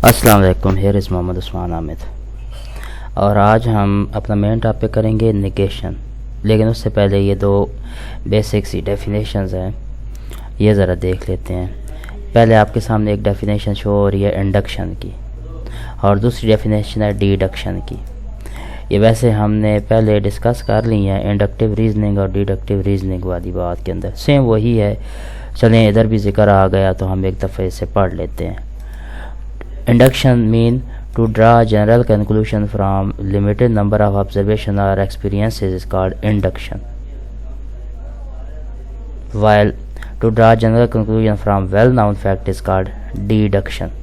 السلام علیکم، here is Muhammad Usman Hamid, اور آج ہم اپنا مین ٹاپک کریں گے نگیشن. لیکن اس سے پہلے یہ دو بیسک سی ڈیفینیشنز ہیں، یہ ذرا دیکھ لیتے ہیں. پہلے آپ کے سامنے ایک ڈیفینیشن شو ہو رہی ہے انڈکشن کی، اور دوسری ڈیفینیشن ہے ڈیڈکشن کی. یہ ویسے ہم نے پہلے ڈسکس کر لی ہیں انڈکٹیو ریزننگ اور ڈیڈکٹیو ریزننگ والی بات کے اندر، سیم وہی ہے. چلیں ادھر بھی ذکر آ گیا تو ہم ایک دفعہ اسے پڑھ لیتے ہیں. Induction mean to draw general conclusion from limited number of observation or experiences is called induction, while to draw general conclusion from well-known fact is called deduction.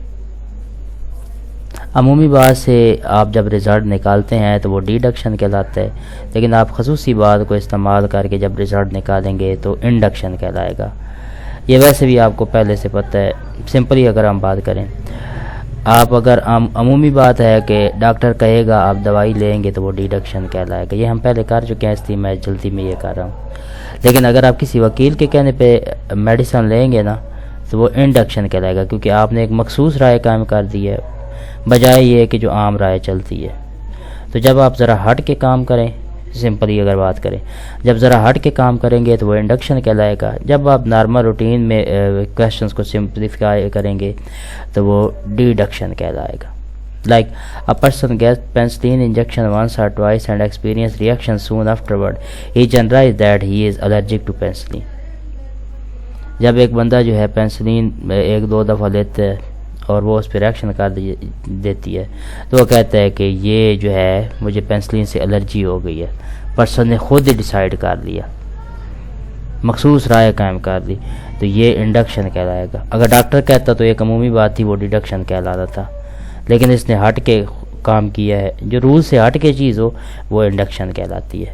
عمومی بات سے آپ جب رزلٹ نکالتے ہیں تو وہ ڈیڈکشن کہلاتا ہے، لیکن آپ خصوصی بات کو استعمال کر کے جب رزلٹ نکالیں گے تو انڈکشن کہلائے گا. یہ ویسے بھی آپ کو پہلے سے پتہ ہے. سمپلی اگر ہم بات کریں، آپ اگر عمومی بات ہے کہ ڈاکٹر کہے گا آپ دوائی لیں گے تو وہ ڈیڈکشن کہلائے گا. یہ ہم پہلے کر چکے ہیں، اس لیے میں جلدی میں یہ کر رہا ہوں. لیکن اگر آپ کسی وکیل کے کہنے پہ میڈیسن لیں گے نا تو وہ انڈکشن کہلائے گا، کیونکہ آپ نے ایک مخصوص رائے قائم کر دی ہے بجائے یہ کہ جو عام رائے چلتی ہے. تو جب آپ ذرا ہٹ کے کام کریں، سمپلی اگر بات کریں، جب ذرا ہٹ کے کام کریں گے تو وہ انڈکشن کہلائے گا. جب آپ نارمل روٹین میں کویشچنس کو سمپلیفائی کریں گے تو وہ ڈیڈکشن کہلائے گا. Like a person gets penicillin injection once or twice and experience reaction soon afterward. He generalizes that he is allergic to penicillin. جب ایک بندہ جو ہے پینسلین ایک دو دفعہ لیتا ہے اور وہ اس پہ ریاکشن کر دیتی ہے تو وہ کہتا ہے کہ یہ جو ہے مجھے پینسلین سے الرجی ہو گئی ہے. پرسن نے خود ہی ڈیسائیڈ کر لیا، مخصوص رائے قائم کر دی، تو یہ انڈکشن کہلائے گا. اگر ڈاکٹر کہتا تو ایک عمومی بات تھی، وہ ڈیڈکشن کہلاتا تھا. لیکن اس نے ہٹ کے کام کیا ہے، جو رول سے ہٹ کے چیز ہو وہ انڈکشن کہلاتی ہے.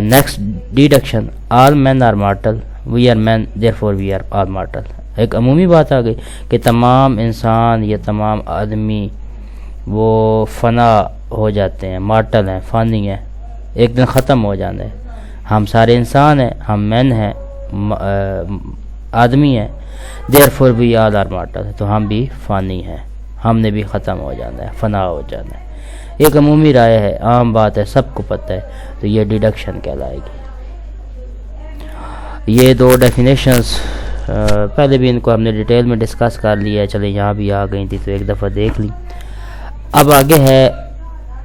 Next deduction. All men are mortal, we are men therefore we are all mortal. ایک عمومی بات آ گئی کہ تمام انسان یا تمام آدمی وہ فنا ہو جاتے ہیں، مارٹل ہیں، فانی ہیں، ایک دن ختم ہو جانا ہے. ہم سارے انسان ہیں، ہم مین ہیں، آدمی ہیں. Therefore we all are mortal, تو ہم بھی فانی ہیں، ہم نے بھی ختم ہو جانا ہے، فنا ہو جانا ہے. ایک عمومی رائے ہے، عام بات ہے، سب کو پتہ ہے، تو یہ ڈیڈکشن کہلائے گی. یہ دو ڈیفینیشنز پہلے بھی ان کو ہم نے ڈیٹیل میں ڈسکس کر لیا ہے. چلیں یہاں بھی آ گئی تھی تو ایک دفعہ دیکھ لی. اب آگے ہے،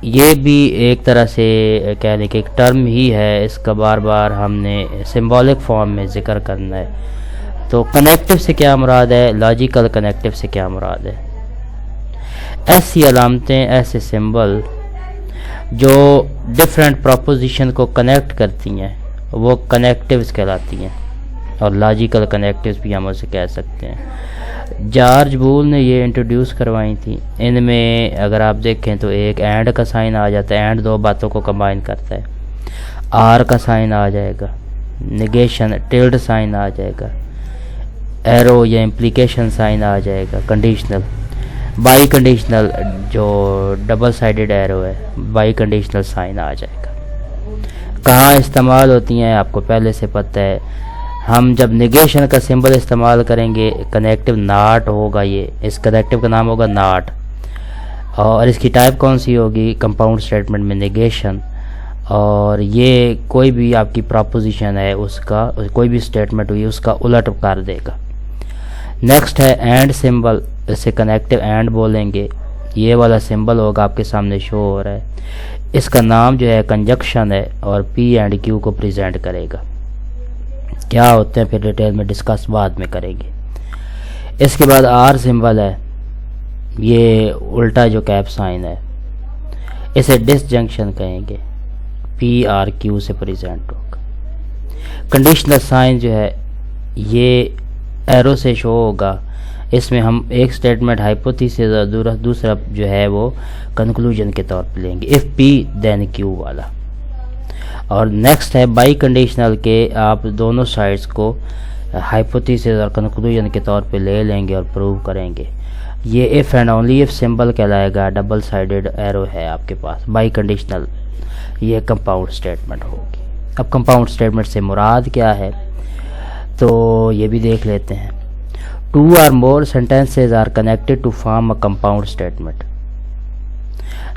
یہ بھی ایک طرح سے کہہ لیں کہ ایک ٹرم ہی ہے، اس کا بار بار ہم نے سمبولک فارم میں ذکر کرنا ہے. تو کنیکٹو سے کیا مراد ہے، لاجیکل کنیکٹو سے کیا مراد ہے. ایسی علامتیں، ایسے سمبل جو ڈیفرنٹ پروپوزیشن کو کنیکٹ کرتی ہیں وہ کنیکٹیوز کہلاتی ہیں، اور لاجیکل کنیکٹیوز بھی ہم اسے کہہ سکتے ہیں. جارج بول نے یہ انٹروڈیوس کروائی تھی. ان میں اگر آپ دیکھیں تو ایک اینڈ کا سائن آ جاتا ہے، اینڈ دو باتوں کو کمبائن کرتا ہے. آر کا سائن آ جائے گا، نگیشن ٹلڈ سائن آ جائے گا، ایرو یا امپلیکیشن سائن آ جائے گا، کنڈیشنل، بائی کنڈیشنل جو ڈبل سائیڈڈ ایرو ہے، بائی کنڈیشنل سائن آ جائے گا. کہاں استعمال ہوتی ہیں آپ کو پہلے سے پتہ ہے. ہم جب نگیشن کا سمبل استعمال کریں گے، کنیکٹو ناٹ ہوگا، یہ اس کنیکٹو کا نام ہوگا ناٹ، اور اس کی ٹائپ کون سی ہوگی، کمپاؤنڈ اسٹیٹمنٹ میں نگیشن. اور یہ کوئی بھی آپ کی پراپوزیشن ہے اس کا، کوئی بھی اسٹیٹمنٹ ہوئی اس کا الٹ کر دے گا. نیکسٹ ہے اینڈ سمبل، اسے کنیکٹو اینڈ بولیں گے. یہ والا سمبل ہوگا آپ کے سامنے شو ہو رہا ہے، اس کا نام جو ہے کنجکشن ہے اور پی اینڈ کیو کو پریزنٹ کرے گا. کیا ہوتے ہیں پھر ڈیٹیل میں ڈسکس بعد میں کریں گے. اس کے بعد آر سمبل ہے، یہ الٹا جو کیپ سائن ہے، اسے ڈس جنکشن کہیں گے، پی آر کیو سے پریزنٹ ہوگا. کنڈیشنل سائن جو ہے یہ ایرو سے شو ہوگا، اس میں ہم ایک سٹیٹمنٹ ہائپوتھیسس اور دوسرا جو ہے وہ کنکلوژن کے طور پہ لیں گے، اف پی دین کیو والا. اور نیکسٹ ہے بائی کنڈیشنل کے آپ دونوں سائڈز کو ہائپوتھیسس اور کنکلوژن کے طور پہ لے لیں گے اور پروو کریں گے. یہ if and only if symbol کہلائے گا، ڈبل سائیڈڈ ایرو ہے آپ کے پاس. بائی کنڈیشنل یہ کمپاؤنڈ اسٹیٹمنٹ ہوگی. اب کمپاؤنڈ اسٹیٹمنٹ سے مراد کیا ہے تو یہ بھی دیکھ لیتے ہیں. 2 or more sentences are connected to form a compound statement.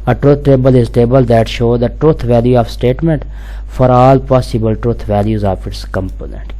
A truth table is table that show the truth value of statement for all possible truth values of its component.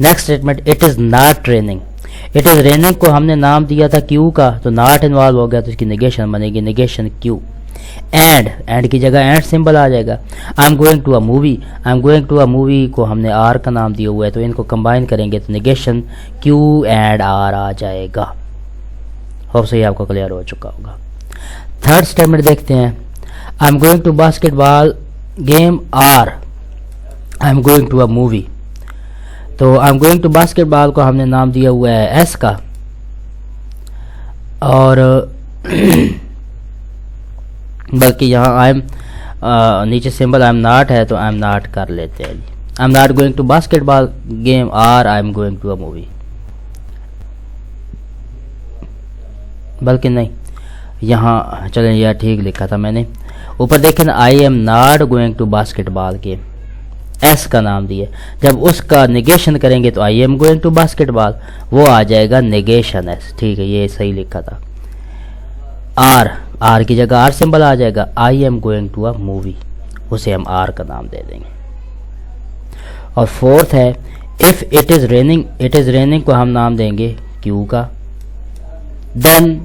Next statement it is not raining. It is raining کو ہم نے نام دیا تھا کیو کا, تو not involve ہو گیا تو اس کی نگیشن بنے گی نگیشن کیو. اینڈ کی جگہ اینڈ سمبل آ جائے گا. I am going to a movie, I am going to a movie کو ہم نے آر کا نام دیا ہوا ہے, تو ان کو کمبائن کریں گے تو نگیشن کیو اینڈ آر آ جائے گا. ہوپ سے یہ آپ کو کلیئر ہو چکا ہوگا. تھرڈ اسٹیٹمنٹ دیکھتے ہیں. I am going to basketball game or I am going to a movie. تو I am going to basketball کو ہم نے نام دیا ہوا ہے ایس کا, اور بلکہ یہاں آئی ایم نیچے سمبل آئی ایم ناٹ ہے تو آئی ایم ناٹ کر لیتے ہیں. I am not going to basketball game or I am going to a movie. بلکہ نہیں, یہاں چلیں یہ ٹھیک لکھا تھا میں نے. اوپر دیکھیں نا, I M not going to basketball game, S کا نام دیا. جب اس کا نگیشن کریں گے تو I am going to basketball, وہ آ جائے گا نگیشن ایس. ٹھیک ہے, یہ صحیح لکھا تھا. آر کی جگہ آر سمبل آ جائے گا. I am going to a movie, اسے ہم آر کا نام دے دیں گے. اور فورتھ ہے if it is raining, it is raining کو ہم نام دیں گے کیو کا. دین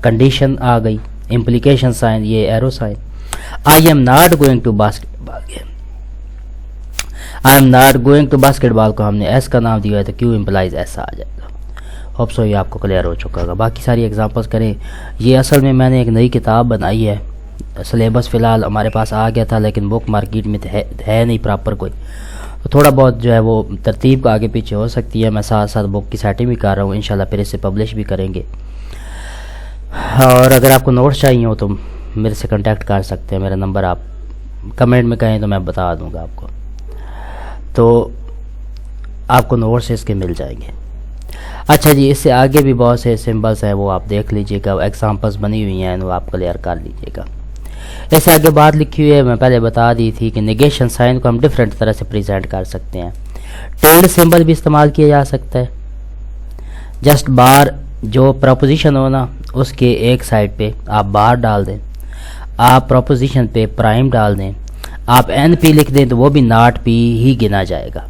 کنڈیشن آ گئی, امپلیکیشن سائن, یہ arrow sign. I am not going to basketball game, I am not going to basketball کو ہم نے ایس کا نام دیا ہے تو کیو امپلائز ایس آ جائے گا. ہوپ سو یہ آپ کو کلیئر ہو چکا ہوگا. باقی ساری ایگزامپلس کریں. یہ اصل میں میں نے ایک نئی کتاب بنائی ہے. سلیبس فی الحال ہمارے پاس آ گیا تھا لیکن بک مارکیٹ میں ہے نہیں پراپر کوئی, تو تھوڑا بہت جو ہے وہ ترتیب آگے پیچھے ہو سکتی ہے. میں ساتھ ساتھ بک کی سیٹنگ بھی کر رہا ہوں, انشاءاللہ پھر اسے پبلش بھی کریں گے. اور اگر آپ کو نوٹس چاہیے ہو تو میرے سے کنٹیکٹ کر سکتے ہیں. میرا نمبر آپ کمنٹ میں کہیں تو میں بتا دوں گا آپ کو, تو آپ کو نوٹس اس کے مل جائیں گے. اچھا جی, اس سے آگے بھی بہت سے سمبلس ہیں, وہ آپ دیکھ لیجئے گا. ایگزامپلس بنی ہوئی ہیں, وہ آپ کلیئر کر لیجئے گا. اس سے آگے بات لکھی ہوئی ہے, میں پہلے بتا دی تھی کہ نگیشن سائن کو ہم ڈفرینٹ طرح سے پریزنٹ کر سکتے ہیں. ٹلڈ سمبل بھی استعمال کیا جا سکتا ہے. جسٹ بار, جو پروپوزیشن ہو نا اس کے ایک سائڈ پہ آپ بار ڈال دیں, آپ پروپوزیشن پہ پرائم ڈال دیں, آپ این پی لکھ دیں تو وہ بھی ناٹ پی ہی گنا جائے گا.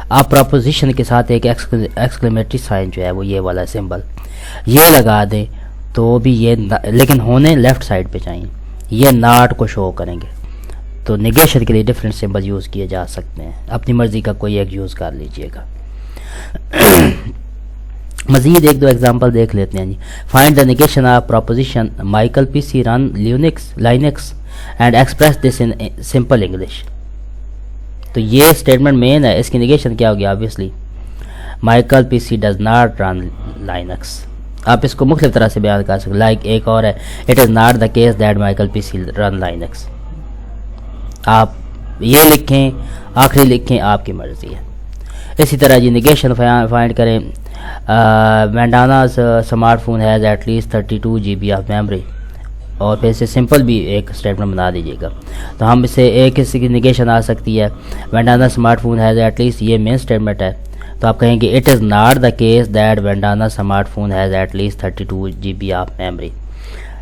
آپ پروپوزیشن کے ساتھ ایک ایکسکلیمیٹری سائن جو ہے وہ یہ والا سمبل یہ لگا دیں تو بھی یہ, لیکن ہونے لیفٹ سائڈ پہ چاہیے, یہ ناٹ کو شو کریں گے. تو نگیشن کے لیے ڈفرینٹ سمبل یوز کیے جا سکتے ہیں, اپنی مرضی کا کوئی ایک یوز کر لیجئے گا. مزید ایک دو ایگزامپل دیکھ لیتے ہیں جی. Find the negation of proposition Michael P C runs Linux and express this in simple English. تو یہ اسٹیٹمنٹ مین ہے, اس کی نگیشن کیا ہوگی؟ Obviously Michael P C does not run Linux. آپ اس کو مختلف طرح سے بیان کر سکتے. لائک ایک اور ہے, it is not the case that Michael P C run Linux. آپ یہ لکھیں, آخری لکھیں, آپ کی مرضی ہے. اسی طرح جی نگیشن فائنڈ کریں. Vandana's smart phone has at least 32 GB of memory, اور پھر سے سمپل بھی ایک اسٹیٹمنٹ بنا دیجیے گا. تو ہم اس سے ایک اس کی نگیشن آ سکتی ہے, Vandana smart phone has at least, یہ مین اسٹیٹمنٹ ہے. تو آپ کہیں گے it is not the case that Vandana smart phone has at least 32 GB of memory.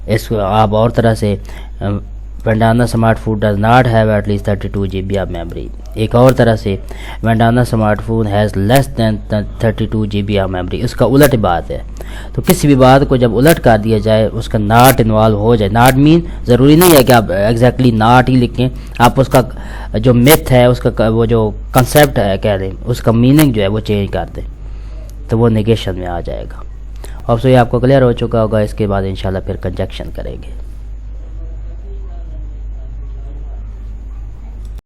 اس کو آپ اور طرح سے Vandana smart phone does not have at least 32 GB of memory. ایک اور طرح سے Vandana smart phone has less than 32 GB of memory. اس کا الٹ بات ہے. تو کسی بھی بات کو جب الٹ کر دیا جائے اس کا ناٹ انوالو ہو جائے. ناٹ مین ضروری نہیں ہے کہ آپ ایگزیکٹلی ناٹ ہی لکھیں, آپ اس کا جو میتھ ہے, اس کا وہ جو کنسیپٹ ہے کہہ لیں, اس کا میننگ جو ہے وہ چینج کر دیں تو وہ نگیشن میں آ جائے گا. اب سو یہ آپ کو کلیئر ہو چکا ہوگا. اس کے بعد انشاءاللہ پھر کنجکشن کریں گے.